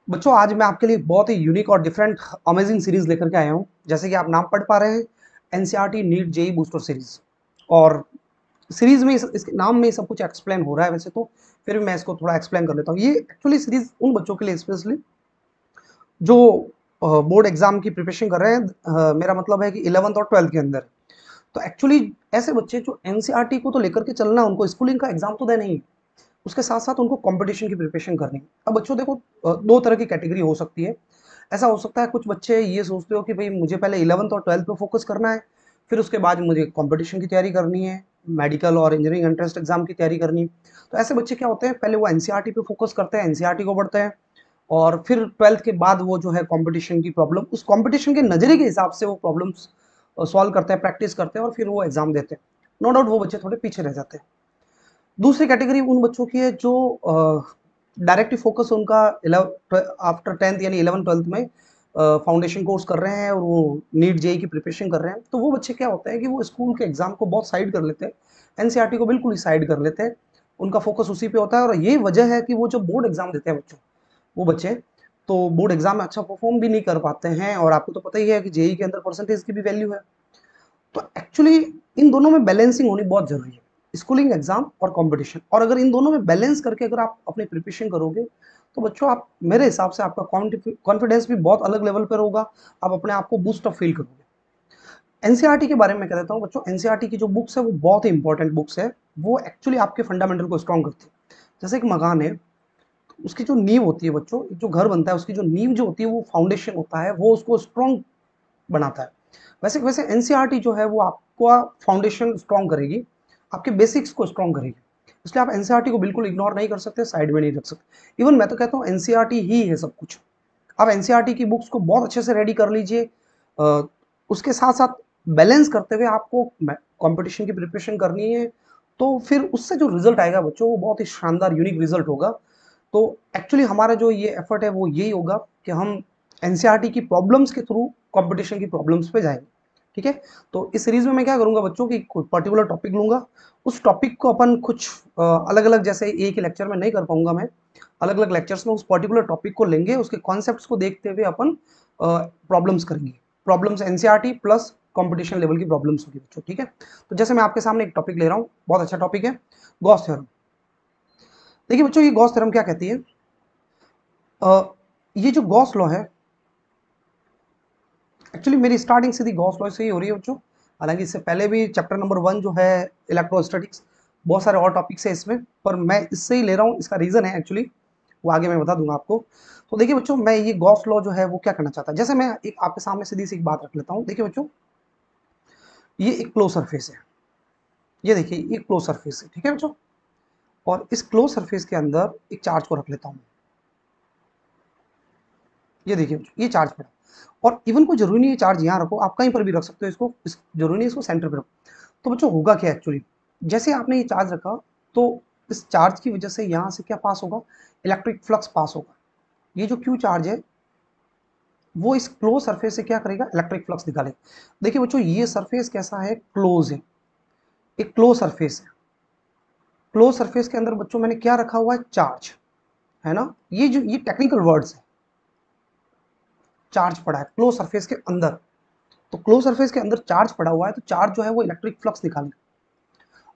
बच्चों आज मैं आपके लिए बहुत ही यूनिक और डिफरेंट अमेजिंग सीरीज लेकर के आया हूँ। जैसे कि आप नाम पढ़ पा रहे हैं, NCERT NEET JEE booster series. और सीरीज में इसके नाम में सब कुछ एक्सप्लेन हो रहा है वैसे तो, फिर भी मैं इसको थोड़ा एक्सप्लेन कर लेता हूँ। ये एक्चुअली सीरीज उन बच्चों के लिए स्पेशली जो बोर्ड एग्जाम की प्रिपरेशन कर रहे हैं। मेरा मतलब है कि 11th और 12th के अंदर। तो एक्चुअली ऐसे बच्चे जो एनसीईआरटी को तो लेकर के चलना, उनको स्कूलिंग का एग्जाम तो देना ही है, उसके साथ साथ उनको कंपटीशन की प्रिपरेशन करनी है। अब बच्चों देखो, दो तरह की कैटेगरी हो सकती है। ऐसा हो सकता है कुछ बच्चे ये सोचते हो कि भाई मुझे पहले 11th और 12th पे फोकस करना है, फिर उसके बाद मुझे कंपटीशन की तैयारी करनी है, मेडिकल और इंजीनियरिंग एंट्रेंस एग्जाम की तैयारी करनी है। तो ऐसे बच्चे क्या होते हैं, पहले वो एनसीईआरटी पे फोकस करते हैं, एनसीईआरटी को पढ़ते हैं, और फिर 12th के बाद वो जो है कंपटीशन की प्रॉब्लम, उस कंपटीशन के नजरिए के हिसाब से वो प्रॉब्लम्स सॉल्व करते हैं, प्रैक्टिस करते हैं और फिर वो एग्जाम देते हैं। नो डाउट वो बच्चे थोड़े पीछे रह जाते हैं। दूसरी कैटेगरी उन बच्चों की है जो डायरेक्टली फोकस उनका आफ्टर 10th यानी 11th 12th में फाउंडेशन कोर्स कर रहे हैं और वो नीट जेई की प्रिपरेशन कर रहे हैं। तो वो बच्चे क्या होता है कि वो स्कूल के एग्जाम को बहुत साइड कर लेते हैं, एनसीईआरटी को बिल्कुल ही साइड कर लेते हैं, उनका फोकस उसी पे होता है। और यही वजह है कि वो जो बोर्ड एग्जाम देते हैं बच्चों, वो बच्चे तो बोर्ड एग्जाम में अच्छा परफॉर्म भी नहीं कर पाते हैं। और आपको तो पता ही है कि जेई के अंदर परसेंटेज की भी वैल्यू है। तो एक्चुअली इन दोनों में बैलेंसिंग होनी बहुत जरूरी है, स्कूलिंग एग्जाम और कंपटीशन। और अगर इन दोनों में बैलेंस करके अगर आप अपनी प्रिपरेशन करोगे तो बच्चों आप, मेरे हिसाब से आपका कॉन्फिडेंस भी बहुत अलग लेवल पर होगा, आप अपने आप को बूस्ट अप फील करोगे। एनसीईआरटी के बारे में कह देता हूँ बच्चों, एनसीईआरटी की जो बुक्स है वो बहुत ही इंपॉर्टेंट बुक्स है। वो एक्चुअली आपके फंडामेंटल को स्ट्रॉन्ग करती है। जैसे एक मकान है, उसकी जो नींव होती है बच्चों, जो घर बनता है उसकी जो नींव जो होती है, वो फाउंडेशन होता है, वो उसको स्ट्रॉन्ग बनाता है। वैसे वैसे एनसीईआरटी जो है वो आपका फाउंडेशन स्ट्रॉन्ग करेगी, आपके बेसिक्स को स्ट्रॉन्ग करेगी। इसलिए आप एनसीईआरटी को बिल्कुल इग्नोर नहीं कर सकते, साइड में नहीं रख सकते। इवन मैं तो कहता हूँ एनसीईआरटी ही है सब कुछ। आप एनसीईआरटी की बुक्स को बहुत अच्छे से रेडी कर लीजिए। उसके साथ साथ बैलेंस करते हुए आपको कंपटीशन की प्रिपरेशन करनी है, तो फिर उससे जो रिजल्ट आएगा बच्चों, वो बहुत ही शानदार यूनिक रिजल्ट होगा। तो एक्चुअली हमारा जो ये एफर्ट है वो यही होगा कि हम एनसीईआरटी की प्रॉब्लम्स के थ्रू कंपटीशन की प्रॉब्लम्स पे जाएंगे। ठीक है। तो इस सीरीज में मैं क्या करूंगा बच्चों की, कोई पर्टिकुलर टॉपिक लूंगा, उस टॉपिक को अपन कुछ अलग अलग, जैसे एक ही लेक्चर में नहीं कर पाऊंगा मैं, अलग अलग लेक्चर्स में उस पर्टिकुलर टॉपिक को लेंगे, उसके कॉन्सेप्ट्स को देखते हुए अपन प्रॉब्लम्स करेंगे। Problems NCERT plus competition level की प्रॉब्लम्स होगी बच्चों। ठीक है। तो जैसे मैं आपके सामने एक टॉपिक ले रहा हूँ, बहुत अच्छा टॉपिक है, गॉस थ्योरम। देखिए बच्चों, ये गॉस थ्योरम क्या कहती है, ये जो गॉस लॉ है, एक्चुअली मेरी स्टार्टिंग सीधी गॉस लॉ से ही हो रही है बच्चों। हालांकि इससे पहले भी चैप्टर नंबर 1 जो है इलेक्ट्रोस्टैटिक्स, बहुत सारे और टॉपिक्स है इसमें, पर मैं इससे ही ले रहा हूँ। इसका रीजन है एक्चुअली, वो आगे मैं बता दूंगा आपको। तो देखिए बच्चों, मैं ये गॉस लॉ जो है वो क्या करना चाहता है, जैसे मैं एक आपके सामने सीधी सी एक बात रख लेता हूँ। देखिए बच्चों, ये एक क्लोज सरफेस है, ये देखिए ये क्लोज सरफेस है, ठीक है बच्चों। और इस क्लोज सरफेस के अंदर एक चार्ज को रख लेता हूँ, ये देखिए ये चार्ज पड़ा। और इवन को जरूरी नहीं है चार्ज यहाँ रखो, आप कहीं पर भी रख सकते हो इसको, जरूरी नहीं इसको सेंटर पे रखो। तो बच्चों होगा क्या एक्चुअली, जैसे आपने ये चार्ज रखा, तो इस चार्ज की वजह से यहाँ से क्या पास होगा, इलेक्ट्रिक फ्लक्स पास होगा। ये जो क्यू चार्ज है वो इस क्लोज सरफेस से क्या करेगा, इलेक्ट्रिक फ्लक्स निकालेगा। देखिए बच्चों, ये सरफेस कैसा है, क्लोज है, एक क्लोज सरफेस है। क्लोज सरफेस के अंदर बच्चों मैंने क्या रखा हुआ है, चार्ज, है ना। ये जो ये टेक्निकल वर्ड्स है, चार्ज पड़ा है क्लोज सरफेस के अंदर। तो क्लोज सरफेस के अंदर चार्ज पड़ा हुआ है, तो चार्ज जो है वो इलेक्ट्रिक फ्लक्स निकालेगा।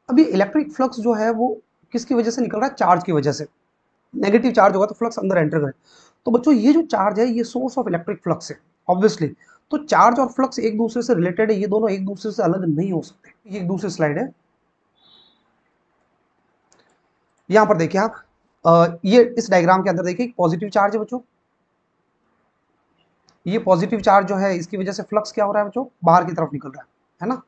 अब ये इलेक्ट्रिक फ्लक्स जो है वो किसकी वजह से निकल रहा है, चार्ज की वजह से। नेगेटिव चार्ज होगा तो फ्लक्स अंदर एंटर करे। तो बच्चों ये जो चार्ज है ये सोर्स ऑफ इलेक्ट्रिक फ्लक्स है, ऑब्वियसली। तो चार्ज और फ्लक्स एक दूसरे से रिलेटेड है, ये दोनों एक दूसरे से अलग नहीं हो सकते। ये एक दूसरी स्लाइड है, यहाँ पर देखिए आप, ये इस डायग्राम के अंदर देखिए पॉजिटिव चार्ज है बच्चों, ये पॉजिटिव चार्ज जो है इसकी वजह से फ्लक्स क्या हो रहा है बच्चों, बाहर की तरफ निकल रहा है ना।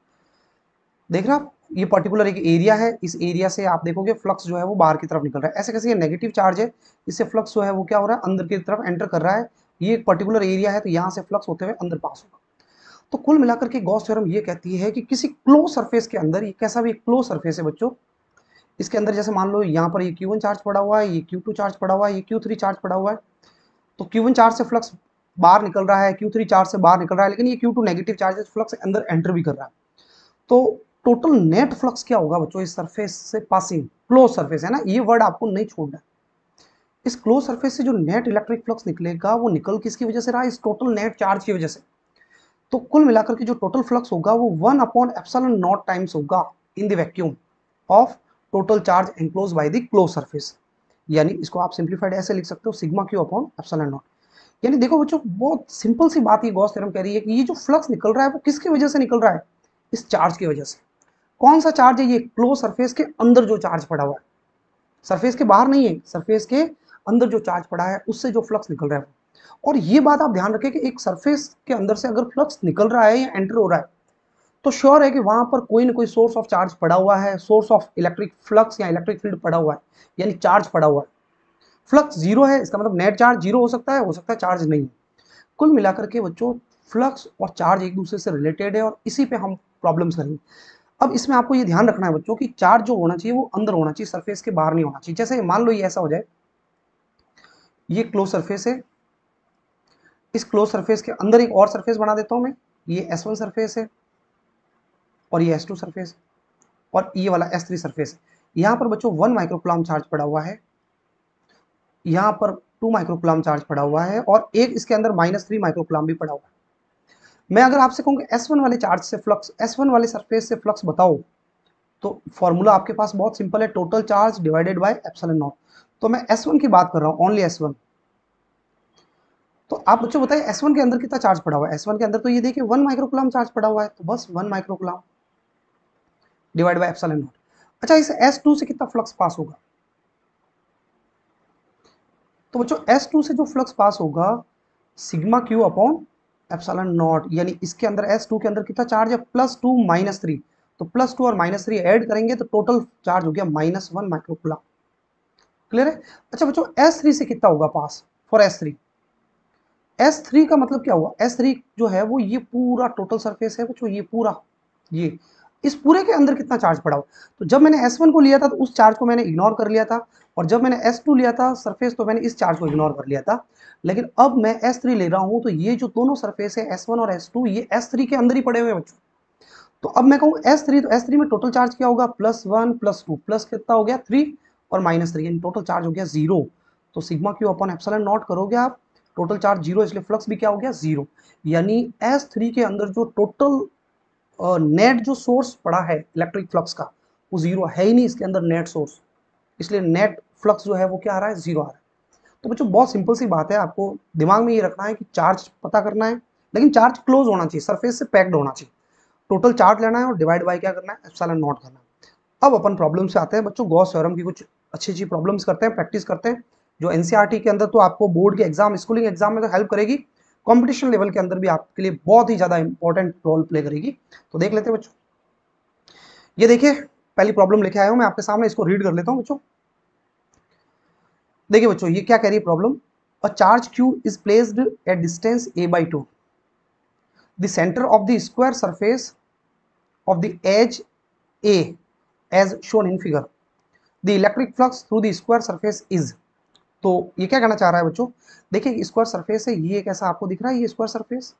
देख रहे हो आप, ये पर्टिकुलर एक एरिया है, इस एरिया से आप देखोगे फ्लक्स जो है वो बाहर की तरफ निकल रहा है। ऐसे कैसे, ये नेगेटिव चार्ज है, इससे फ्लक्स जो है वो क्या हो रहा है, अंदर की तरफ एंटर कर रहा है। ये एक पर्टिकुलर एरिया है, तो यहाँ से फ्लक्स होते हुए अंदर पास होगा। तो कुल मिलाकर के गॉस थ्योरम ये कहती है कि किसी क्लोज सरफेस के अंदर, ये कैसा भी क्लोज सरफेस है बच्चों, इसके अंदर जैसे मान लो यहाँ पर ये Q1 चार्ज पड़ा हुआ है, ये Q2 चार्ज पड़ा हुआ है, ये Q3 चार्ज पड़ा हुआ है। तो Q1 चार्ज से फ्लक्स बाहर निकल रहा है, Q3 चार्ज से बाहर निकल रहा है, लेकिन ये Q2 नेगेटिव चार्ज है, फ्लक्स अंदर एंटर भी कर रहा है। तो टोटल नेट फ्लक्स क्या होगा बच्चों इस सरफेस से पासिंग, क्लोज सरफेस है ना, ये वर्ड आपको नहीं छोड़ना है। इस क्लोज सरफेस से जो नेट इलेक्ट्रिक फ्लक्स निकलेगा वो निकल किसकी वजह से रहा है, इस टोटल नेट चार्ज की वजह से। तो कुल मिलाकर के जो टोटल फ्लक्स होगा वो 1/ε0 टाइम्स होगा in the vacuum of total charge enclose by the close surface. यानी इसको आप सिंप्लीफाइड ऐसे लिख सकते हो sigma Q upon epsilon not. यानी देखो बच्चों बहुत सिंपल सी बात ये गॉस थ्योरम कह रही है कि ये जो फ्लक्स निकल रहा है वो किसकी वजह से निकल रहा है, इस चार्ज की वजह से। कौन सा चार्ज है, ये क्लोज सरफेस के अंदर जो चार्ज पड़ा हुआ है, सरफेस के बाहर नहीं है, सरफेस के अंदर जो चार्ज पड़ा है उससे जो फ्लक्स निकल रहा है। और ये बात आप ध्यान रखें कि एक सरफेस के अंदर से अगर फ्लक्स निकल रहा है या एंटर हो रहा है तो श्योर है कि वहां पर कोई ना कोई सोर्स ऑफ चार्ज पड़ा हुआ है, सोर्स ऑफ इलेक्ट्रिक फ्लक्स या इलेक्ट्रिक फील्ड पड़ा हुआ है, यानी चार्ज पड़ा हुआ है। फ्लक्स जीरो है इसका मतलब नेट चार्ज जीरो हो सकता है चार्ज नहीं। कुल मिलाकर के बच्चों फ्लक्स और चार्ज एक दूसरे से रिलेटेड है और इसी पे हम प्रॉब्लम्स करेंगे। अब इसमें आपको ये ध्यान रखना है बच्चों कि चार्ज जो होना चाहिए वो अंदर होना चाहिए, सरफेस के बाहर नहीं होना चाहिए। जैसे मान लो ये ऐसा हो जाए, ये क्लोज सरफेस है, इस क्लोज सरफेस के अंदर एक और सरफेस बना देता हूं मैं, ये S1 सरफेस है और ये S2 सरफेस और ये वाला S3 सरफेस है। यहाँ पर बच्चों 1 माइक्रोकुलाम चार्ज पड़ा हुआ है, यहाँ पर 2 माइक्रोकुलाम चार्ज पड़ा हुआ है और एक इसके अंदर -3 माइक्रोकुलाम भी पड़ा हुआ है। मैं अगर आपसे कहूँ कि S1 वाले चार्ज से फ्लक्स, S1 वाले सरफेस से फ्लक्स बताओ, तो फॉर्मूला आपके पास बहुत सिंपल है, total charge divided by epsilon naught. तो मैं S1 की बात कर रहा हूँ, ओनली S1। तो आप बच्चों बताइए S1 के अंदर कितना चार्ज पड़ा हुआ है, S1 के अंदर तो ये देखिए 1 माइक्रोकुलाम चार्ज पड़ा हुआ है, तो बस 1 microcoulomb divide by epsilon not. अच्छा इस S2 से कितना फ्लक्स पास होगा, तो बच्चों S2 से जो फ्लक्स पास होगा sigma Q upon epsilon not, यानी इसके अंदर S2 के अंदर कितना चार्ज है, +2 -3। तो +2 और -3 ऐड करेंगे तो टोटल चार्ज हो गया -1 माइक्रोकुलाम। क्लियर है। अच्छा बच्चों S3 से कितना होगा पास, फॉर S3, S3 का मतलब क्या हुआ, S3 जो है वो ये पूरा टोटल सरफेस है बच्चों, ये पूरा, ये इस पूरे के अंदर कितना चार्ज पड़ा हुआ। तो जब मैंने S1 को लिया था तो उस चार्ज को मैंने इग्नोर कर लिया था, और जब मैंने S2 लिया था सरफेस तो मैंने इस चार्ज को इग्नोर कर लिया था। लेकिन अब मैं S3 ले रहा हूं तो ये जो दोनों सरफेस है S1 और S2 ये S3 के अंदर ही पड़े हुए हैं बच्चों। तो अब मैं कहूँ S3, तो S3 में टोटल चार्ज क्या होगा, +1 +2 प्लस कितना हो गया 3 और -3, यानी टोटल चार्ज हो गया 0। तो sigma Q upon epsilon not करोगे आप, टोटल चार्ज 0 इसलिए फ्लक्स भी क्या हो गया 0। यानी S3 के अंदर जो टोटल नेट जो सोर्स पड़ा है इलेक्ट्रिक फ्लक्स का वो 0 है ही नहीं इसके अंदर नेट सोर्स, इसलिए नेट फ्लक्स जो है वो क्या आ रहा है 0 आ रहा है। तो बच्चों बहुत सिंपल सी बात है, आपको दिमाग में ये रखना है कि चार्ज पता करना है, लेकिन चार्ज क्लोज होना चाहिए, सरफेस से पैक्ड होना चाहिए। टोटल चार्ज लेना है और डिवाइड बाय क्या करना है, एप्सिलॉन नॉट करना है। अब अपन प्रॉब्लम से आते हैं बच्चों, गॉस थ्योरम की कुछ अच्छी अच्छी प्रॉब्लम्स करते हैं, प्रैक्टिस करते हैं, जो एनसीईआरटी के अंदर तो आपको बोर्ड के एग्जाम, स्कूलिंग एग्जाम में तो हेल्प करेगी, कंपटीशन लेवल के अंदर भी आपके लिए बहुत ही ज्यादा इंपॉर्टेंट रोल प्ले करेगी। तो देख लेते हैं बच्चों, ये देखिए पहली प्रॉब्लम लेके आया हूं मैं आपके सामने, इसको रीड कर लेता हूं बच्चों। देखिए बच्चों ये क्या कह रही है problem, a charge q is placed at distance a/2, the centre of the square surface of the edge A as shown in figure, the electric flux through the square surface is। तो ये क्या कहना चाह रहा है बच्चों, देखिए square surface है, ये कैसा आपको दिख रहा है, ये स्क्वायर सरफेस,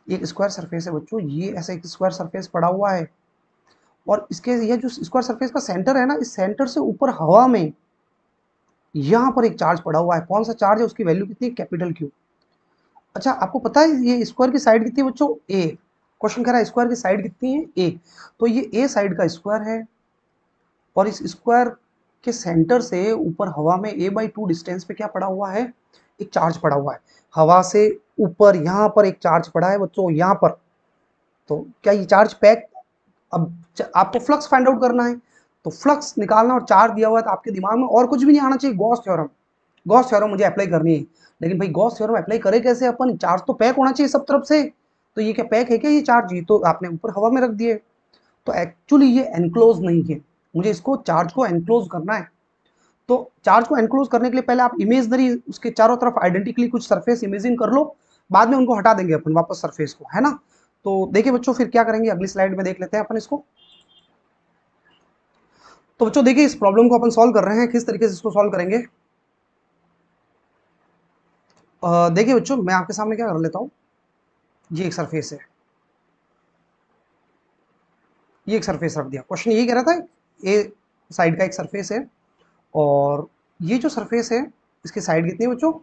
ये स्क्वायर सरफेस है बच्चों, ये ऐसा एक स्क्वायर सरफेस पड़ा हुआ है और इसके ये जो स्क्वायर सरफेस का सेंटर है ना, इस सेंटर से ऊपर हवा में यहाँ पर एक चार्ज पड़ा हुआ है। कौन सा चार्ज है, उसकी वैल्यू कितनी है, कैपिटल क्यू। अच्छा आपको पता है ये स्क्वायर की साइड कितनी है बच्चों, ए, क्वेश्चन कह रहा है स्क्वायर की साइड कितनी है, ए। तो ये ए साइड का स्क्वायर है और इस स्क्वायर के सेंटर से ऊपर हवा में a/2 डिस्टेंस पे क्या पड़ा हुआ है, एक चार्ज पड़ा हुआ है। हवा से ऊपर यहाँ पर एक चार्ज पड़ा है बच्चों, यहाँ पर। तो क्या ये चार्ज पैक, अब आपको फ्लक्स फाइंड आउट करना है, तो फ्लक्स निकालना और चार्ज दिया हुआ है तो आपके दिमाग में और कुछ भी नहीं आना चाहिए, गॉस थ्योरम। गॉस थ्योरम मुझे अप्लाई करनी है, लेकिन भाई गॉस थ्योरम अप्लाई करे कैसे अपन, चार्ज तो पैक होना चाहिए सब तरफ से। तो ये क्या पैक है क्या ये चार्ज, ये तो आपने ऊपर हवा में रख दिए। तो एक्चुअली ये एनक्लोज नहीं है, मुझे इसको चार्ज को एनक्लोज करना है। तो चार्ज को एनक्लोज करने के लिए पहले आप इमेजनरी उसके चारों तरफ आइडेंटिकली कुछ सरफेस इमेजिन कर लो, बाद में उनको हटा देंगे अपन वापस सरफेस को, है ना। तो देखिए बच्चों फिर क्या करेंगे, अगली स्लाइड में देख लेते हैं अपन इसको। तो बच्चों देखिए इस प्रॉब्लम को अपन सॉल्व कर रहे हैं, किस तरीके से इसको सॉल्व करेंगे। देखिए बच्चों मैं आपके सामने क्या कर लेता हूँ, ये एक सरफेस है, ये एक सरफेस रख दिया। क्वेश्चन यही कह रहा था ए साइड का एक सरफेस है और ये जो सरफेस है इसकी साइड कितनी है बच्चों,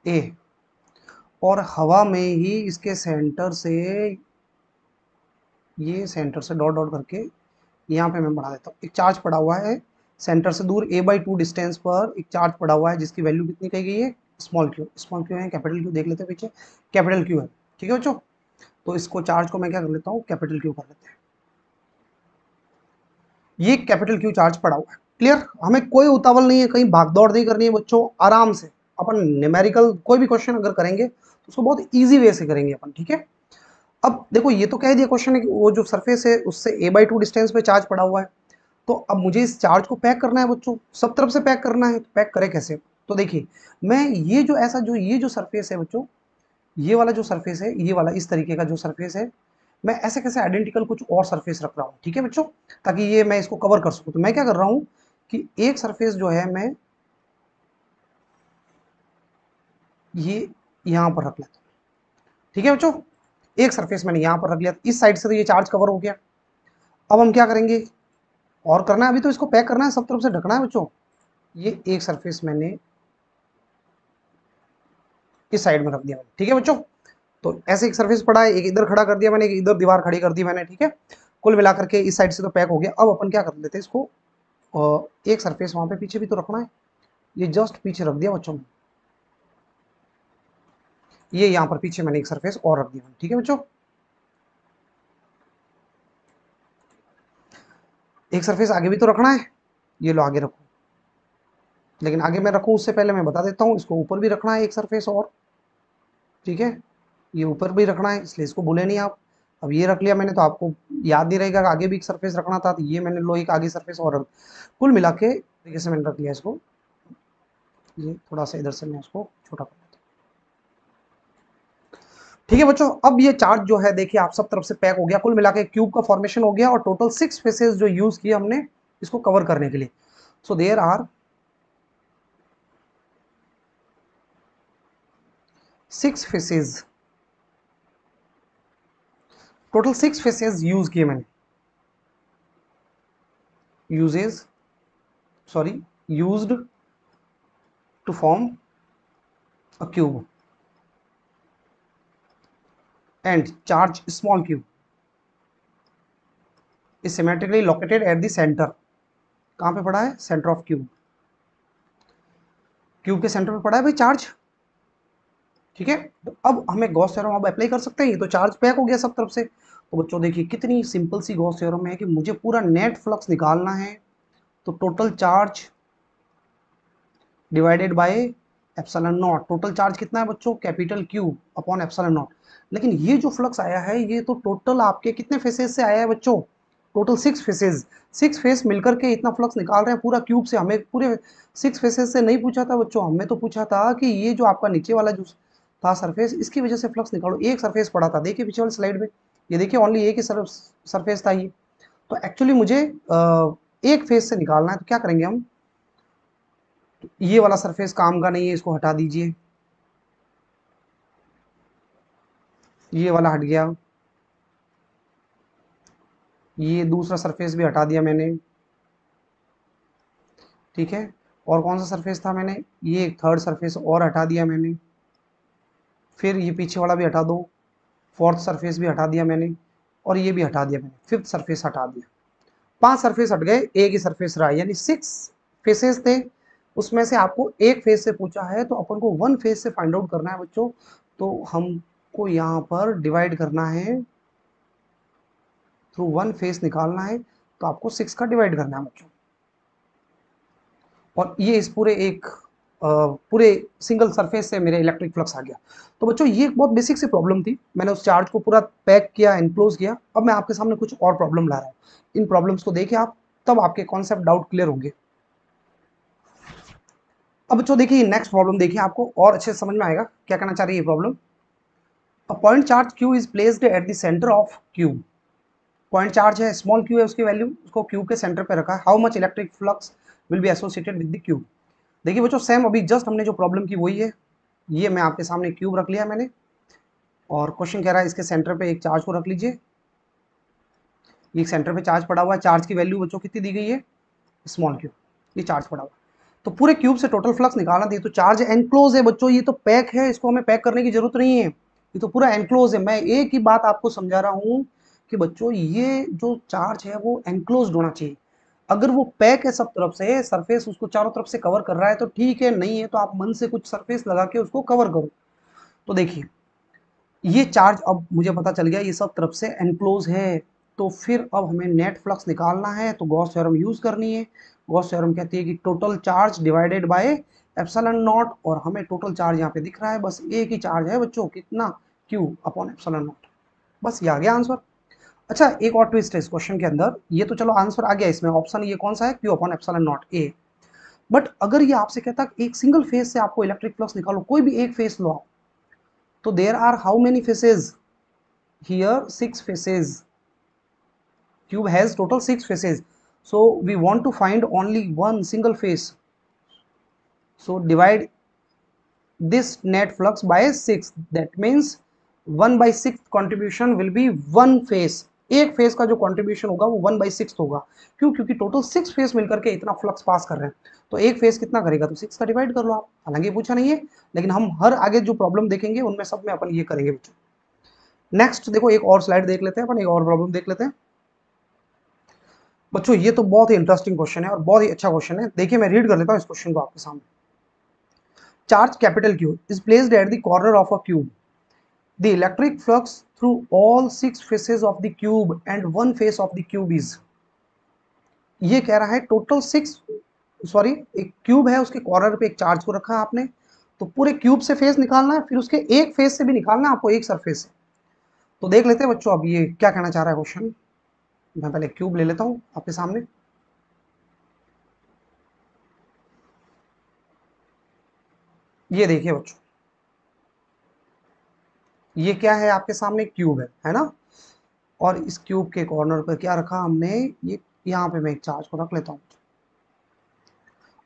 ए, और हवा में ही इसके सेंटर से, ये सेंटर से डॉट डॉट करके यहाँ पे मैं बढ़ा देता हूँ, एक चार्ज पड़ा हुआ है सेंटर से दूर a/2 डिस्टेंस पर, एक चार्ज पड़ा हुआ है जिसकी वैल्यू कितनी कही गई है, स्मॉल क्यू। स्मॉल क्यू है, कैपिटल क्यू देख लेते हैं पीछे, कैपिटल क्यू है, ठीक है बच्चों। तो इसको चार्ज को मैं क्या कर लेता हूँ, कैपिटल क्यू कर लेते हैं। ये कैपिटल क्यू चार्ज पड़ा हुआ है, क्लियर। हमें कोई उतावल नहीं है, कहीं भागदौड़ नहीं करनी है बच्चों, आराम से अपन न्यूमेरिकल कोई भी क्वेश्चन अगर करेंगे तो उसको बहुत ईजी वे से करेंगे अपन, ठीक है। अब देखो ये तो कह दिया क्वेश्चन है कि वो जो सरफेस है उससे a/2 डिस्टेंस पे चार्ज पड़ा हुआ है, तो अब मुझे इस चार्ज को पैक करना है बच्चों, सब तरफ से पैक करना है, तो पैक करे कैसे। तो देखिए मैं ये जो ऐसा जो ये जो सरफेस है बच्चों, ये वाला जो सरफेस है, ये वाला इस तरीके का जो सरफेस है, मैं ऐसे कैसे आइडेंटिकल कुछ और सरफेस रख रहा हूँ, ठीक है बच्चों, ताकि ये मैं इसको कवर कर सकूँ। तो मैं क्या कर रहा हूँ कि एक सरफेस जो है मैं ये यहाँ पर रख लेता हूँ, ठीक है बच्चों। एक सरफेस मैंने यहाँ पर रख लिया, इस साइड से तो ये चार्ज कवर हो गया। अब हम क्या करेंगे, और करना है अभी, तो इसको पैक करना है, सब तरफ से ढकना है बच्चों। ये एक सरफेस मैंने इस साइड में रख दिया मैंने, ठीक है बच्चों। तो ऐसे एक सरफेस पड़ा है, एक इधर खड़ा कर दिया मैंने, एक इधर दीवार खड़ी कर दी मैंने, ठीक है। कुल मिलाकर के इस साइड से तो पैक हो गया। अब अपन क्या कर लेते हैं इसको, एक सरफेस वहां पे पीछे भी तो रखना है, ये जस्ट पीछे रख दिया बच्चों, ये यहाँ पर पीछे मैंने एक सरफेस और रख दिया, ठीक है बच्चों। एक सरफेस आगे भी तो रखना है, ये लो आगे रखो, लेकिन आगे मैं रखूँ उससे पहले मैं बता देता हूँ, इसको ऊपर भी रखना है एक सरफेस और, ठीक है। ये ऊपर भी रखना है, इसलिए इसको भूले नहीं आप। अब ये रख लिया मैंने, तो आपको याद नहीं रहेगा आगे भी एक सरफेस रखना था, तो ये मैंने लो एक आगे सरफेस और रख, कुल मिला के तरीके से मैंने रख लिया इसको। ये थोड़ा सा इधर से मैं इसको छोटा कर देता हूँ, ठीक है बच्चों। अब ये चार्ज जो है देखिए आप सब तरफ से पैक हो गया, कुल मिला के क्यूब का फॉर्मेशन हो गया, और टोटल 6 फेसेस जो यूज किए हमने इसको कवर करने के लिए। So there are 6 faces, total 6 faces use किए मैंने, uses sorry used to form a cube and charge small cube is symmetrically located at the center। कहाँ पे पड़ा है, सेंटर ऑफ क्यूब, क्यूब के सेंटर पे पड़ा है भाई चार्ज, ठीक है। तो अब हमें गॉस थ्योरम अब अप्लाई कर सकते हैं, ये तो चार्ज पैक हो गया सब तरफ से। तो बच्चों देखिए कितनी सिंपल सी गॉस थ्योरम है कि मुझे पूरा नेट फ्लक्स निकालना है, तो total charge divided by epsilon not. Total charge कितना है बच्चों, capital Q upon epsilon not. लेकिन ये जो फ्लक्स आया है ये तो टोटल आपके कितने फेसेस से आया है बच्चों, टोटल 6 फेसेस, 6 फेस मिलकर के इतना फ्लक्स निकाल रहे हैं पूरा क्यूब से। हमें पूरे 6 फेसेस से नहीं पूछा था बच्चों, हमें तो पूछा था कि ये जो आपका नीचे वाला जो था सरफेस, इसकी वजह से फ्लक्स निकालो। एक सरफेस पड़ा था, देखिए पीछे वाली स्लाइड में, ये देखिए ओनली एक ही सरफेस था ये। तो एक्चुअली मुझे एक फेस से निकालना है, तो क्या करेंगे हम, ये वाला सरफेस काम का नहीं है, इसको हटा दीजिए, ये वाला हट गया, ये दूसरा सरफेस भी हटा दिया मैंने, ठीक है। और कौन सा सरफेस था मैंने, ये एक थर्ड सरफेस और हटा दिया मैंने, फिर ये पीछे वाला भी हटा दो, फोर्थ सरफेस भी हटा दिया मैंने, और ये भी हटा दिया मैंने, फिफ्थ सरफेस हटा दिया। 5 सरफेस हट गए, एक ही सरफेस रहा, यानी 6 फेसेस थे, उसमें से आपको एक फेस से पूछा है, तो अपन को वन फेस से फाइंड आउट करना है बच्चों। तो हमको यहाँ पर डिवाइड करना है, थ्रू वन फेस निकालना है, तो आपको 6 का डिवाइड करना है बच्चों। और ये इस पूरे एक पूरे सिंगल सरफेस से मेरे इलेक्ट्रिक फ्लक्स आ गया। तो बच्चों ये एक बहुत बेसिक सी प्रॉब्लम थी, मैंने उस चार्ज को पूरा पैक किया, एनक्लोज किया। अब मैं आपके सामने कुछ और प्रॉब्लम ला रहा हूँ, इन प्रॉब्लम्स को देखिए आप, तब आपके कॉन्सेप्ट डाउट क्लियर होंगे। अब बच्चों देखिए नेक्स्ट प्रॉब्लम देखिए, आपको और अच्छे से समझ में आएगा क्या कहना चाह रही है ये problem. A point charge Q is placed at the centre of cube. Point charge है, स्मॉल क्यू है उसकी वैल्यू, उसको क्यूब के सेंटर पे रखा है। How much electric flux will be associated with the cube. देखिए बच्चों सेम अभी जस्ट हमने जो प्रॉब्लम की वही है, ये मैं आपके सामने क्यूब रख लिया मैंने, और क्वेश्चन कह रहा है इसके सेंटर पे एक चार्ज को रख लीजिए। ये सेंटर पे चार्ज पड़ा हुआ है, चार्ज की वैल्यू बच्चों कितनी दी गई है, स्मॉल क्यू, ये चार्ज पड़ा हुआ है। तो पूरे क्यूब से टोटल फ्लक्स निकालना थी। तो चार्ज एनक्लोज है बच्चों, ये तो पैक है, इसको हमें पैक करने की जरूरत नहीं है, ये तो पूरा एनक्लोज है। मैं एक ही बात आपको समझा रहा हूँ कि बच्चों ये जो चार्ज है वो एनक्लोज होना चाहिए। अगर वो पैक है सब तरफ से, सरफेस उसको चारों तरफ से कवर कर रहा है तो ठीक है, नहीं है तो आप मन से कुछ सरफेस लगा के उसको कवर करो। तो देखिए ये चार्ज अब मुझे पता चल गया ये सब तरफ से एनक्लोज है। तो फिर अब हमें नेट फ्लक्स निकालना है, तो गॉस थ्योरम यूज करनी है। गॉस थ्योरम कहती है कि total charge divided by epsilon not, और हमें टोटल चार्ज यहाँ पे दिख रहा है, बस एक ही चार्ज है बच्चों, कितना, क्यू अपॉन एप्सिलॉन नॉट। बस ये आ गया आंसर। अच्छा एक और ट्विस्ट है इस क्वेश्चन के अंदर, ये तो चलो आंसर आ गया इसमें, ऑप्शन ये कौन सा है, Q upon epsilon not a. But अगर ये आपसे कहता है एक सिंगल फेज से आपको इलेक्ट्रिक फ्लक्स निकालो, कोई भी एक फेज लो आप, तो there are how many faces here 6 faces, cube has total 6 faces, so we want to find only one single face, so divide this net flux by 6, that means 1/6 contribution will be one phase, एक phase का जो contribution होगा वो 1/6 होगा। क्यों? क्योंकि total 6 phase मिलकर के इतना फ्लक्स पास कर रहे हैं, तो एक फेज कितना करेगा, तो 6 का डिवाइड कर लो आप। हालांकि पूछा नहीं है, लेकिन हम हर आगे जो प्रॉब्लम देखेंगे उनमें सब में अपन ये करेंगे बच्चों। नेक्स्ट देखो एक और स्लाइड देख लेते हैं अपन, एक और प्रॉब्लम देख लेते हैं बच्चों। ये तो बहुत ही इंटरेस्टिंग क्वेश्चन है और बहुत ही अच्छा क्वेश्चन है। देखिए मैं रीड कर लेता हूँ इस क्वेश्चन को आपके सामने। Charge capital Q is placed at the corner of a cube. The electric flux through all 6 faces of the cube and one face of the cube is, ये कह रहा है टोटल 6, सॉरी एक क्यूब है उसके कॉर्नर पे एक charge को रखा है आपने, तो पूरे क्यूब से फेस निकालना है, फिर उसके एक फेस से भी निकालना है आपको, एक सरफेस से। तो देख लेते हैं बच्चों अब ये क्या कहना चाह रहा है क्वेश्चन। मैं पहले क्यूब ले लेता हूँ आपके सामने। ये देखिए बच्चों, ये क्या है आपके सामने, क्यूब है ना, और इस क्यूब के कॉर्नर पर क्या रखा हमने, ये यहाँ पे मैं एक चार्ज को रख लेता हूँ।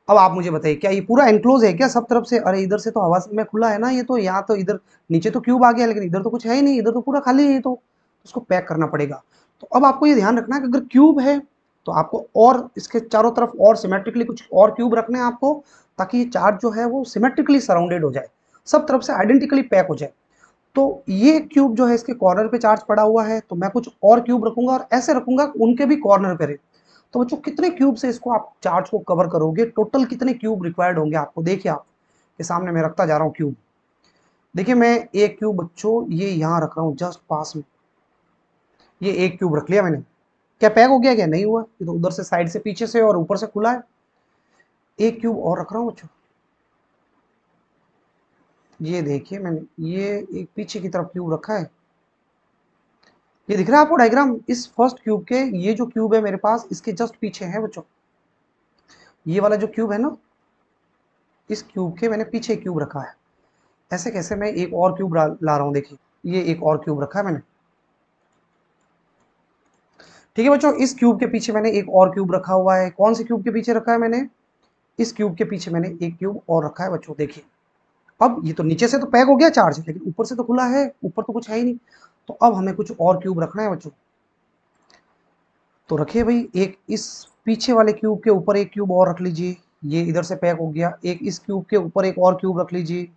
अब आप मुझे बताइए क्या ये पूरा एनक्लोज है क्या सब तरफ से? अरे इधर से तो हवा में खुला है ना ये तो, यहाँ तो इधर नीचे तो क्यूब आ गया, लेकिन इधर तो कुछ है ही नहीं, इधर तो पूरा खाली है, ये तो उसको पैक करना पड़ेगा। तो अब आपको ये ध्यान रखना है कि अगर क्यूब है तो आपको और इसके चारों तरफ और सिमेट्रिकली कुछ और क्यूब रखने हैं आपको, ताकि ये चार्ज जो है वो सिमेट्रिकली सराउंडेड हो जाए, सब तरफ से आइडेंटिकली पैक हो जाए। तो ये क्यूब जो है इसके कॉर्नर पे चार्ज पड़ा हुआ है, तो मैं कुछ और क्यूब रखूंगा और ऐसे रखूंगा उनके भी कॉर्नर पे रहे। तो बच्चों कितने क्यूब से इसको आप चार्ज को कवर करोगे, टोटल कितने क्यूब रिक्वायर्ड होंगे आपको? देखिए आप के सामने मैं रखता जा रहा हूँ क्यूब। देखिए मैं एक क्यूब बच्चों ये यहाँ रख रहा हूँ जस्ट पास में, ये एक क्यूब रख लिया मैंने। क्या पैक हो गया? क्या नहीं हुआ, ये तो उधर से साइड से पीछे से और ऊपर से खुला है। एक क्यूब और रख रहा हूँ बच्चों, ये देखिए मैंने ये एक पीछे की तरफ क्यूब रखा है, ये दिख रहा है आपको डायग्राम? इस फर्स्ट क्यूब के ये जो क्यूब है मेरे पास इसके जस्ट पीछे है बच्चों, ये वाला जो क्यूब है ना, इस क्यूब के मैंने पीछे क्यूब रखा है। ऐसे कैसे? मैं एक और क्यूब ला रहा हूँ, देखिए ये एक और क्यूब रखा है मैंने, ठीक है बच्चों। इस क्यूब के पीछे मैंने एक और क्यूब रखा हुआ है। कौन से क्यूब के पीछे रखा है मैंने? इस क्यूब के पीछे मैंने एक क्यूब और रखा है बच्चों। देखिए अब ये तो नीचे से तो पैक हो गया चार्ज, लेकिन ऊपर से तो खुला है, ऊपर तो कुछ है ही नहीं। तो अब हमें कुछ और क्यूब रखना है बच्चों। तो रखिए भाई, एक इस पीछे वाले क्यूब के ऊपर एक क्यूब और रख लीजिए, ये इधर से पैक हो गया। एक इस क्यूब के ऊपर एक और क्यूब रख लीजिए,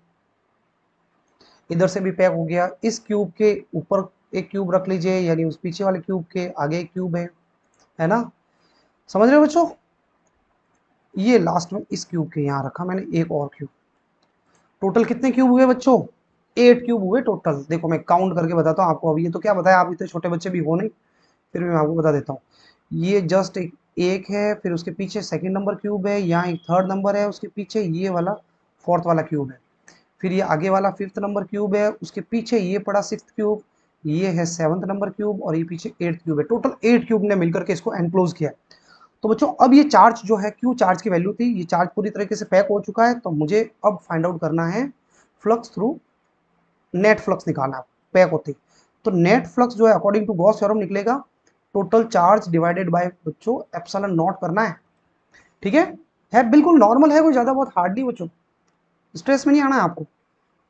इधर से भी पैक हो गया। इस क्यूब के ऊपर एक क्यूब रख लीजिए, यानी उस पीछे वाले क्यूब के आगे एक क्यूब है ना? समझ रहे हो बच्चों? ये लास्ट में इस क्यूब के यहाँ रखा मैंने एक और क्यूब। टोटल कितने क्यूब हुए बच्चों? 8 क्यूब हुए टोटल। देखो मैं काउंट करके बताता हूँ आपको। अभी ये तो क्या बताया, आप इतने छोटे बच्चे भी हो नहीं, फिर भी मैं आपको बता देता हूँ। ये जस्ट एक है, फिर उसके पीछे सेकंड नंबर क्यूब है, यहाँ एक थर्ड नंबर है, उसके पीछे ये वाला फोर्थ वाला क्यूब है, फिर ये आगे वाला फिफ्थ नंबर क्यूब है, उसके पीछे ये पड़ा सिक्स्थ क्यूब, ये है सेवंथ नंबर क्यूब, और ये पीछे 8th क्यूब है। टोटल 8 क्यूब ने मिलकर के इसको एनक्लोज किया है। तो बच्चों अब ये चार्ज जो है, क्यू चार्ज की वैल्यू थी, ये चार्ज पूरी तरीके से पैक हो चुका है। तो मुझे अब फाइंड आउट करना है फ्लक्स थ्रू, नेट फ्लक्स निकालना है पैक होते। तो नेट फ्लक्स जो है अकॉर्डिंग टू गॉस थ्योरम निकलेगा टोटल चार्ज डिवाइडेड बाय बच्चों एप्सिलॉन नॉट करना है। ठीक है बिल्कुल नॉर्मल है, कोई ज्यादा बहुत हार्ड नहीं बच्चों, स्ट्रेस में नहीं आना है आपको।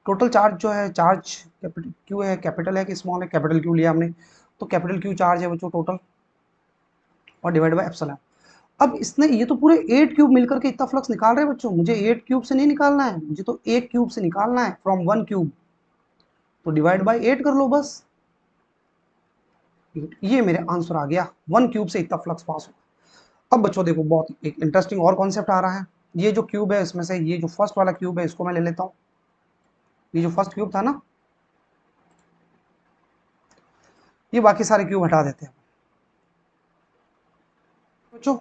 टोटल चार्ज जो है, चार्ज कैपिटल क्यू है, कैपिटल है कि स्मॉल है, कैपिटल क्यू लिया हमने, तो कैपिटल क्यू चार्ज है बच्चों टोटल, और डिवाइड बाय एप्सिलॉन। अब इसने ये तो पूरे 8 क्यूब मिलकर के इतना फ्लक्स निकाल रहे हैं बच्चों, मुझे 8 क्यूब से नहीं निकालना है, मुझे तो 1 क्यूब से निकालना है फ्रॉम 1 क्यूब, तो डिवाइड बाय 8 कर लो बस। ये मेरे आंसर आ गया, 1 क्यूब से इतना फ्लक्स पास होगा। अब बच्चों देखो बहुत एक इंटरेस्टिंग और कॉन्सेप्ट आ रहा है। ये जो क्यूब है इसमें से ये जो फर्स्ट वाला क्यूब है इसको मैं ले लेता हूँ, ये जो फर्स्ट क्यूब था ना, ये बाकी सारे क्यूब हटा देते हैं बच्चों।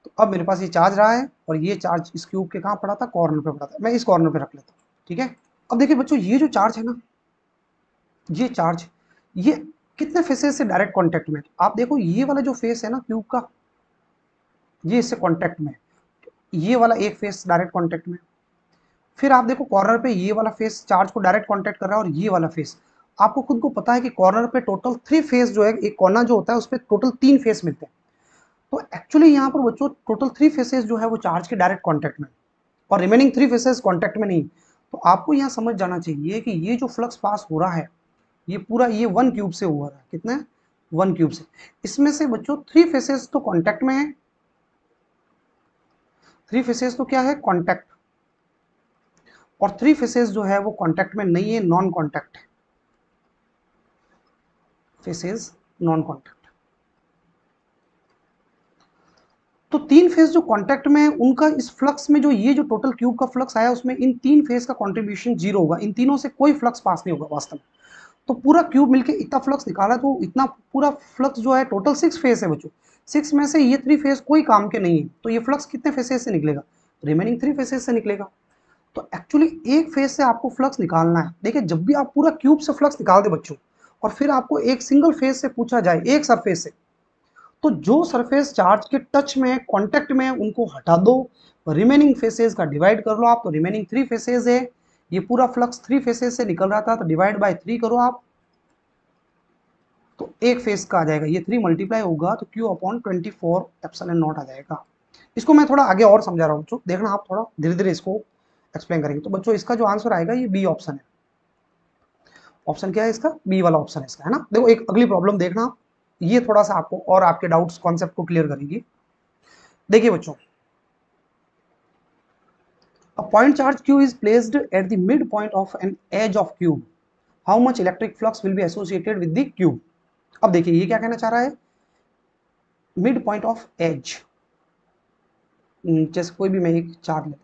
तो अब मेरे पास ये चार्ज रहा है और ये चार्ज इस क्यूब के कहाँ पड़ा था, कॉर्नर पे पड़ा था, मैं इस कॉर्नर पे रख लेता हूँ, ठीक है। अब देखिए बच्चों ये जो चार्ज है ना, ये चार्ज ये कितने फेसेस से डायरेक्ट कांटेक्ट में, आप देखो ये वाला जो फेस है ना क्यूब का, ये इससे कांटेक्ट में, ये वाला एक फेस डायरेक्ट कांटेक्ट में, फिर आप देखो कॉर्नर पे ये वाला फेस चार्ज को डायरेक्ट कांटेक्ट कर रहा है और ये वाला फेस, आपको खुद को पता है कि कॉर्नर पे टोटल 3 फेस जो है, एक कोना जो होता है उस पर टोटल 3 फेस मिलते हैं। तो एक्चुअली यहाँ पर बच्चों टोटल 3 फेसेस जो है वो चार्ज के डायरेक्ट कांटेक्ट में, और रिमेनिंग 3 फेसेस कांटेक्ट में नहीं। तो आपको यहाँ समझ जाना चाहिए कि ये जो फ्लक्स पास हो रहा है ये पूरा ये 1 क्यूब से हुआ है, कितना है 1 क्यूब से। इसमें से बच्चों 3 फेसेस तो कांटेक्ट में है, 3 फेसेस तो क्या है कांटेक्ट, और 3 फेसेस जो है वो कांटेक्ट में नहीं है, नॉन कांटेक्ट है, फेसेस नॉन कांटेक्ट। तो 3 फेस जो कांटेक्ट में है उनका इस फ्लक्स में जो ये जो टोटल क्यूब का फ्लक्स आया उसमें इन 3 फेस का कंट्रीब्यूशन 0 होगा, इन तीनों से कोई फ्लक्स पास नहीं होगा वास्तव में। तो पूरा क्यूब मिलके इतना फ्लक्स निकाला, तो इतना पूरा फ्लक्स जो है टोटल 6 फेस है बच्चों, 6 में से ये 3 फेस कोई काम के नहीं है, तो ये फ्लक्स कितने फेसेस से निकलेगा, रिमेनिंग 3 फेसेस से निकलेगा। तो एक्चुअली एक फेस से आपको फ्लक्स निकालना है। देखिए जब भी आप पूरा क्यूब से फ्लक्स निकाल दे बच्चों और फिर आपको एक सिंगल फेस से पूछा जाए, एक सरफेस से, तो जो सरफेस चार्ज के टच में है, कांटेक्ट में है, उनको हटा दो, रिमेनिंग फेसेस का डिवाइड कर लो आप, तो रिमेनिंग 3 फेसेस है, ये पूरा फ्लक्स 3 फेसेस से निकल रहा था तो डिवाइड बाय 3 करो आप, तो एक फेस का आ जाएगा, ये 3 मल्टीप्लाई होगा तो Q अपॉन 24 एप्सिलॉन नॉट आ जाएगा। इसको मैं थोड़ा आगे और समझा रहा हूँ बच्चों, देखना आप थोड़ा धीरे धीरे इसको एक्सप्लेन करेंगे। तो बच्चों इसका जो आंसर आएगा ये बी ऑप्शन है। ऑप्शन क्या है इसका, बी वाला ऑप्शन है इसका, है ना। देखो एक अगली प्रॉब्लम देखना, ये थोड़ा सा आपको और आपके डाउट्स कॉन्सेप्ट को क्लियर करेगी। देखिए बच्चों, a point charge q is placed at the midpoint of an edge of cube, how much electric flux will be associated with the cube। अब देखिए ये क्या कहना चाह रहा है, मिड पॉइंट ऑफ एज, जैसे कोई भी मैं एक चार्ज ले,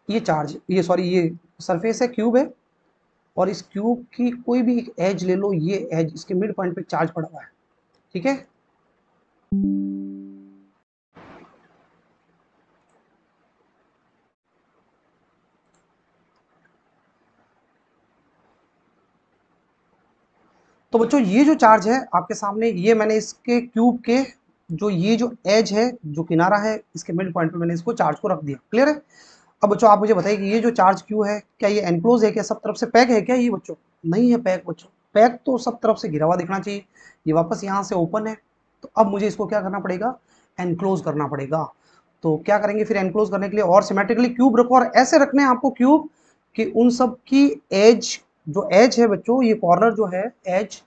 ये चार्ज ये सॉरी ये सरफेस है, क्यूब है, और इस क्यूब की कोई भी एक एज ले लो, ये एज इसके मिड पॉइंट पे चार्ज पड़ा हुआ है, ठीक है। तो बच्चों ये जो चार्ज है आपके सामने, ये मैंने इसके क्यूब के जो ये जो एज है, जो किनारा है, इसके मिड पॉइंट पे मैंने इसको चार्ज को रख दिया, क्लियर है। अब बच्चों आप मुझे बताइए कि ये जो चार्ज क्यू है, क्या ये एनक्लोज है, क्या सब तरफ से पैक है क्या ये बच्चों, नहीं है पैक बच्चों, पैक तो सब तरफ से घिरा हुआ दिखना चाहिए, ये वापस यहाँ से ओपन है। तो अब मुझे इसको क्या करना पड़ेगा, एनक्लोज करना पड़ेगा। तो क्या करेंगे फिर एनक्लोज करने के लिए, और सिमेट्रिकली क्यूब रखो, और ऐसे रखने हैं आपको क्यूब कि उन सब की एज, जो एज है बच्चों, ये कॉर्नर जो है एज,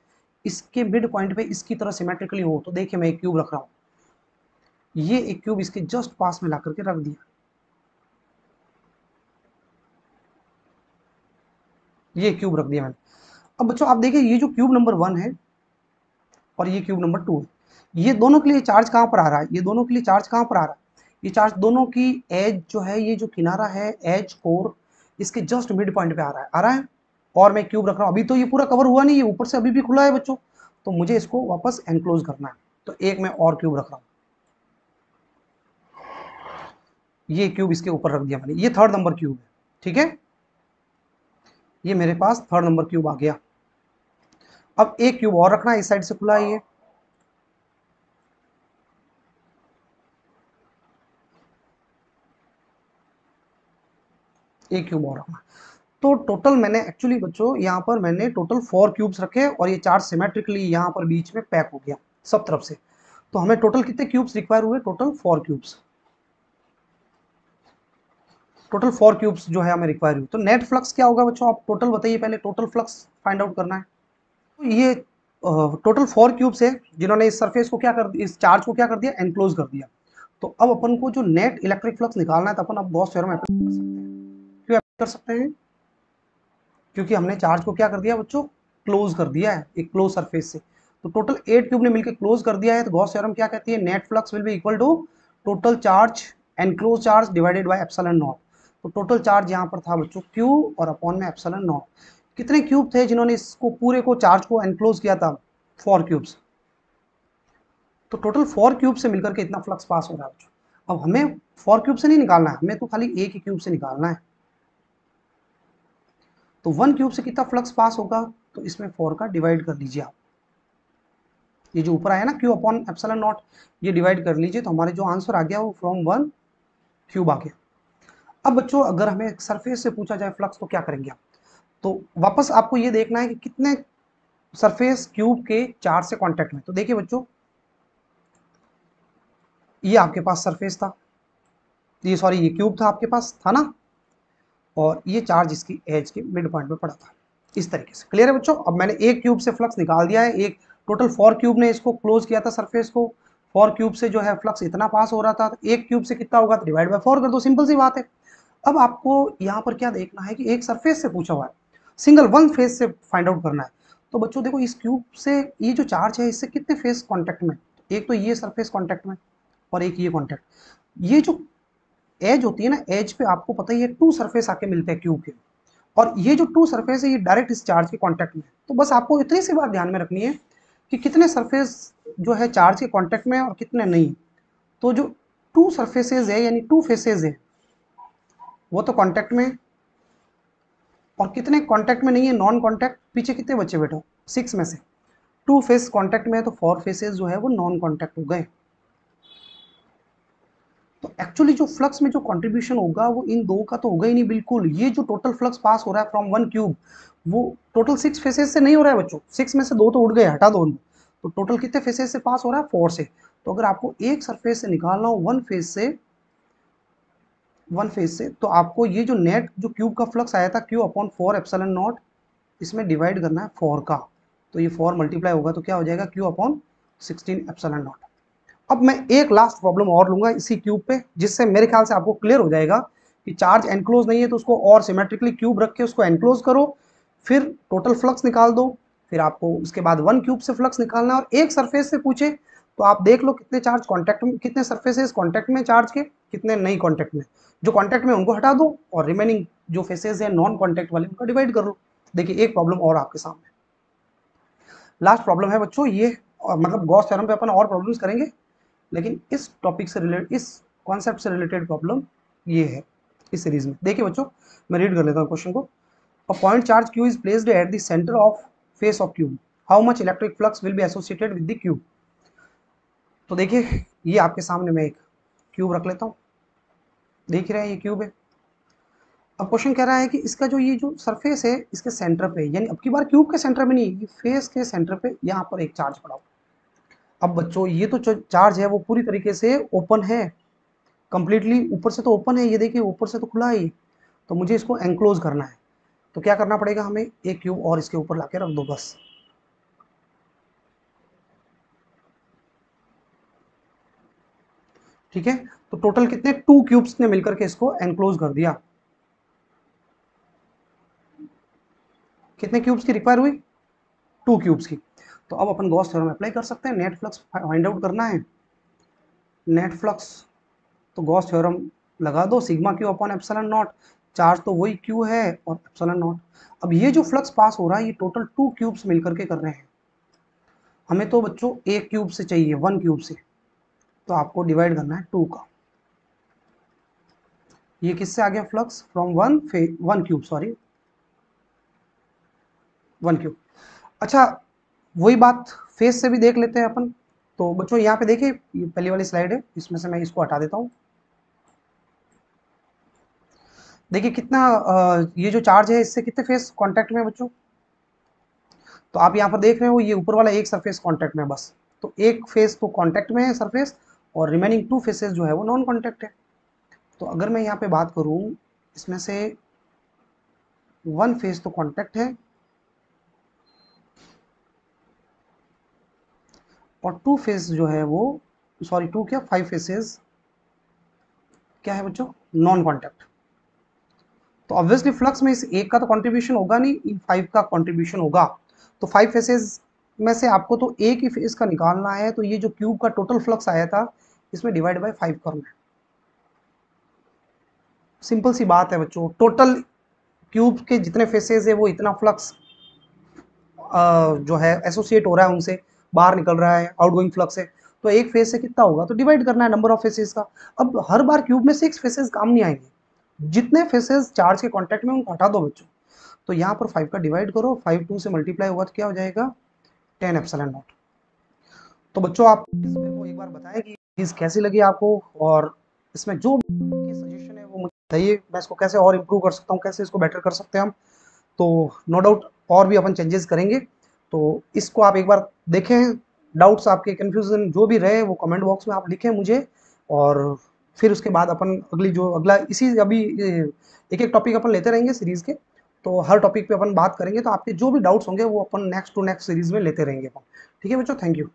इसके मिड पॉइंट पे इसकी तरह सिमेट्रिकली हो। तो देखिए मैं एक क्यूब रख रहा हूँ, ये एक क्यूब इसके जस्ट पास में ला करके रख दिया, ये क्यूब रख दिया मैंने। अब बच्चों आप देखिए ये जो क्यूब नंबर 1 है और ये क्यूब नंबर 2 है, ये दोनों के लिए चार्ज कहाँ पर आ रहा है, ये दोनों के लिए चार्ज कहाँ पर आ रहा है, ये चार्ज दोनों की एज जो है, ये जो किनारा है एज कोर, इसके जस्ट मिड पॉइंट पे आ रहा है, आ रहा है। और मैं क्यूब रख रहा हूँ, अभी तो ये पूरा कवर हुआ नहीं, ये ऊपर से अभी भी खुला है बच्चों, तो मुझे इसको वापस एनक्लोज करना है। तो एक मैं और क्यूब रख रहा हूँ, ये क्यूब इसके ऊपर रख दिया मैंने, ये थर्ड नंबर क्यूब है, ठीक है, ये मेरे पास थर्ड नंबर क्यूब आ गया। अब एक क्यूब और रखना है, इस साइड से खुला है ये, एक क्यूब और रखना। तो टोटल मैंने एक्चुअली बच्चों यहाँ पर मैंने टोटल 4 क्यूब्स रखे, और ये चार्ज सिमेट्रिकली यहाँ पर बीच में पैक हो गया सब तरफ से। तो हमें टोटल कितने क्यूब्स रिक्वायर हुए, टोटल 4 क्यूब्स, टोटल 4 क्यूब्स जो है हमें रिक्वायर हुए। तो नेट फ्लक्स क्या होगा बच्चों, आप टोटल बताइए, पहले टोटल फ्लक्स फाइंड आउट करना है। तो ये टोटल 4 क्यूब्स है जिन्होंने इस सरफेस को क्या कर दिया, इस चार्ज को क्या कर दिया, एनक्लोज कर दिया। तो अब अपन को जो नेट इलेक्ट्रिक फ्लक्स निकालना है तो अपन अब गॉस थ्योरम अप्लाई कर सकते हैं। क्यों अप्लाई कर सकते हैं? क्योंकि हमने चार्ज को क्या कर दिया बच्चों, क्लोज कर दिया है एक क्लोज सरफेस से। तो टोटल 8 क्यूब ने मिलकर क्लोज कर दिया है। तो गॉस थ्योरम क्या कहती है, net flux will be equal to total charge enclose charge divided by epsilon naught. तो टोटल चार्ज यहाँ पर था बच्चों Q और अपॉन में एप्सिलॉन नॉट। कितने क्यूब थे जिन्होंने इसको पूरे को चार्ज को एनक्लोज किया था? 4 क्यूब्स। तो टोटल 4 क्यूब से मिलकर के इतना फ्लक्स पास हो रहा है बच्चों। अब हमें 4 क्यूब से नहीं निकालना है, हमें तो खाली एक ही क्यूब से निकालना है। तो 1 क्यूब से कितना फ्लक्स पास होगा, तो इसमें 4 का डिवाइड कर लीजिए आप। ये जो ऊपर आया ना Q अपॉन एप्सिलॉन नॉट, ये डिवाइड कर लीजिए तो हमारे जो आंसर आ गया वो फ्रॉम 1 क्यूब आ गया। अब बच्चों अगर हमें सरफेस से पूछा जाए फ्लक्स तो क्या करेंगे आप? तो वापस आपको ये देखना है कि कितने सरफेस क्यूब के चार्ज से कांटेक्ट में। तो देखिए बच्चों, ये आपके पास सरफेस था, ये सॉरी ये क्यूब था आपके पास था ना, और ये चार्ज इसकी एज के मिड पॉइंट पे पड़ा था इस तरीके से। क्लियर है बच्चों? अब मैंने एक क्यूब से फ्लक्स निकाल दिया है, एक टोटल 4 क्यूब ने इसको क्लोज किया था सरफेस को। 4 क्यूब से जो है फ्लक्स इतना पास हो रहा था, तो एक क्यूब से कितना होगा, तो डिवाइड बाय 4 कर दो, सिंपल सी बात है। अब आपको यहाँ पर क्या देखना है कि एक सरफेस से पूछा हुआ है, सिंगल वन फेस से फाइंड आउट करना है। तो बच्चों देखो, इस क्यूब से ये जो चार्ज है इससे कितने फेस कांटेक्ट में, एक तो ये सरफेस कांटेक्ट में और एक ये कांटेक्ट। ये जो एज होती है ना, एज पे आपको पता ही है 2 सरफेस आके मिलते हैं क्यूब के, और ये जो 2 सरफेस है ये डायरेक्ट इस चार्ज के कांटेक्ट में। तो बस आपको इतनी सी बात ध्यान में रखनी है कि कितने सरफेस जो है चार्ज के कांटेक्ट में और कितने नहीं। तो जो 2 सरफेसेज है यानी 2 फेसेज है वो तो कांटेक्ट में, और कितने कांटेक्ट में नहीं है, नॉन कांटेक्ट, पीछे कितने बचे बेटा, 6 में से 2 फेस कांटेक्ट में है, तो 4 फेसेज जो है वो नॉन कांटेक्ट हो गए। तो एक्चुअली जो फ्लक्स में जो कंट्रीब्यूशन होगा वो इन दो का तो होगा ही नहीं बिल्कुल। ये जो टोटल फ्लक्स पास हो रहा है फ्रॉम 1 क्यूब, वो टोटल 6 फेसेस से नहीं हो रहा है बच्चों, 6 में से 2 तो उड़ गए, हटा दो उनको। तो टोटल कितने फेसेस से पास हो रहा है, 4 से। तो अगर आपको एक सरफेस से निकालना हो वन फेस से, तो आपको ये जो नेट जो क्यूब का फ्लक्स आया था Q अपॉन 4 एप्सिलॉन नॉट, इसमें डिवाइड करना है 4 का। तो ये 4 मल्टीप्लाई होगा तो क्या हो जाएगा, Q अपॉन 16 एप्सिलॉन नॉट। अब मैं एक लास्ट प्रॉब्लम और लूंगा इसी क्यूब पे, जिससे मेरे ख्याल से आपको क्लियर हो जाएगा कि चार्ज एनक्लोज नहीं है तो उसको और सिमेट्रिकली क्यूब रख के उसको एनक्लोज करो, फिर टोटल फ्लक्स निकाल दो। फिर आपको उसके बाद 1 क्यूब से फ्लक्स निकालना है, और एक सरफेस से पूछे तो आप देख लो कितने चार्ज कांटेक्ट में, कितने सरफेसेस कांटेक्ट में चार्ज के, कितने नहीं कांटेक्ट में। जो कांटेक्ट में उनको हटा दो और रिमेनिंग जो फेसेस है नॉन कांटेक्ट वाले उनका डिवाइड कर लो। देखिए एक प्रॉब्लम और आपके सामने, लास्ट प्रॉब्लम है बच्चों ये, और मतलब गॉस थ्योरम पे अपन और प्रॉब्लम्स करेंगे, लेकिन इस टॉपिक से रिलेटेड, इस कॉन्सेप्ट से रिलेटेड प्रॉब्लम ये है इस सीरीज में। देखिए बच्चों, मैं रीड कर लेता हूँ क्वेश्चन को। A point charge Q is placed at the centre of face of cube, how much electric flux will be associated with the cube. तो देखिए ये आपके सामने मैं एक क्यूब रख लेता हूँ, देख रहे हैं ये क्यूब है। अब क्वेश्चन कह रहा है कि इसका जो ये जो सरफेस है इसके सेंटर पे, यानी अब की बार क्यूब के सेंटर में नहीं, ये फेस के सेंटर पे यहाँ पर एक चार्ज पड़ा हुआ। अब बच्चों ये तो चार्ज है वो पूरी तरीके से ओपन है, कंप्लीटली ऊपर से तो ओपन है, ये देखिए ऊपर से तो खुला है ये। तो मुझे इसको एनक्लोज करना है, तो क्या करना पड़ेगा हमें, एक क्यूब और इसके ऊपर लाके रख दो बस। ठीक है, तो टोटल कितने 2 क्यूब्स ने मिलकर के इसको एनक्लोज कर दिया। कितने क्यूब्स की रिक्वायर हुई, 2 क्यूब्स की। तो अब अपन गॉस थ्योरम अप्लाई कर सकते हैं, नेट फ्लक्स फाइंड आउट करना है। नेट फ्लक्स, तो गॉस थ्योरम लगा दो, sigma Q upon epsilon not, charge तो वही क्यू है और एप्सिलॉन नॉट। अब ये जो फ्लक्स पास हो रहा है ये टोटल 2 क्यूब्स मिलकर के कर रहे हैं, हमें तो बच्चों एक क्यूब से चाहिए, 1 क्यूब से, तो आपको डिवाइड करना है 2 का। ये किससे आ गया flux, from 1 cube, sorry 1 cube. अच्छा वही बात फेस से भी देख लेते हैं अपन। तो बच्चों यहाँ पे देखिए, ये पहली वाली स्लाइड है, इसमें से मैं इसको हटा देता हूँ। देखिए कितना ये जो चार्ज है इससे कितने फेस कांटेक्ट में है बच्चों, तो आप यहाँ पर देख रहे हो ये ऊपर वाला एक सरफेस कांटेक्ट में है बस। तो एक फेस तो कांटेक्ट में है सरफेस, और रिमेनिंग 2 फेसेस जो है वो नॉन कांटेक्ट है। तो अगर मैं यहाँ पे बात करूँ, इसमें से 1 फेस तो कांटेक्ट है, और 2 फेस जो है वो, सॉरी 2 क्या 5 फेसेस क्या है बच्चों, नॉन कॉन्टैक्ट। तो ऑब्वियसली फ्लक्स में इस एक का तो कंट्रीब्यूशन होगा नहीं, इन 5 का कंट्रीब्यूशन होगा। तो 5 फेसेस में से आपको तो एक ही फेस का निकालना है, तो ये जो क्यूब का टोटल फ्लक्स आया था इसमें डिवाइड बाय 5 करना है। सिंपल सी बात है बच्चों, टोटल क्यूब के जितने फेसेस है वो इतना फ्लक्स जो है एसोसिएट हो रहा है उनसे, बाहर निकल रहा है, आउटगोइंग फ्लक्स है। तो एक फेस से कितना होगा, तो डिवाइड करना है नंबर ऑफ फेसेस का। अब हर बार क्यूब में 6 फेसेस काम नहीं आएंगे, जितने फेसेस चार्ज के कांटेक्ट में उनको हटा दो बच्चों। तो यहाँ पर 5 का डिवाइड करो, 5 2 से मल्टीप्लाई होगा तो क्या हो जाएगा 10 एप्सिलॉन नॉट। तो बच्चों आप प्लीज मेरे को एक बार बताएं कि चीज कैसी लगी आपको, और इसमें जो सजेशन है वो मुझे बताइए, मैं इसको कैसे और इम्प्रूव कर सकता हूँ, कैसे इसको बेटर कर सकते हैं हम। तो नो डाउट और भी अपन चेंजेस करेंगे। तो इसको आप एक बार देखें, डाउट्स आपके कंफ्यूजन जो भी रहे वो कमेंट बॉक्स में आप लिखें मुझे, और फिर उसके बाद अपन अगली जो अगला इसी अभी एक एक टॉपिक अपन लेते रहेंगे सीरीज के। तो हर टॉपिक पे अपन बात करेंगे, तो आपके जो भी डाउट्स होंगे वो अपन नेक्स्ट टू नेक्स्ट सीरीज में लेते रहेंगे अपन। ठीक है बच्चों, थैंक यू।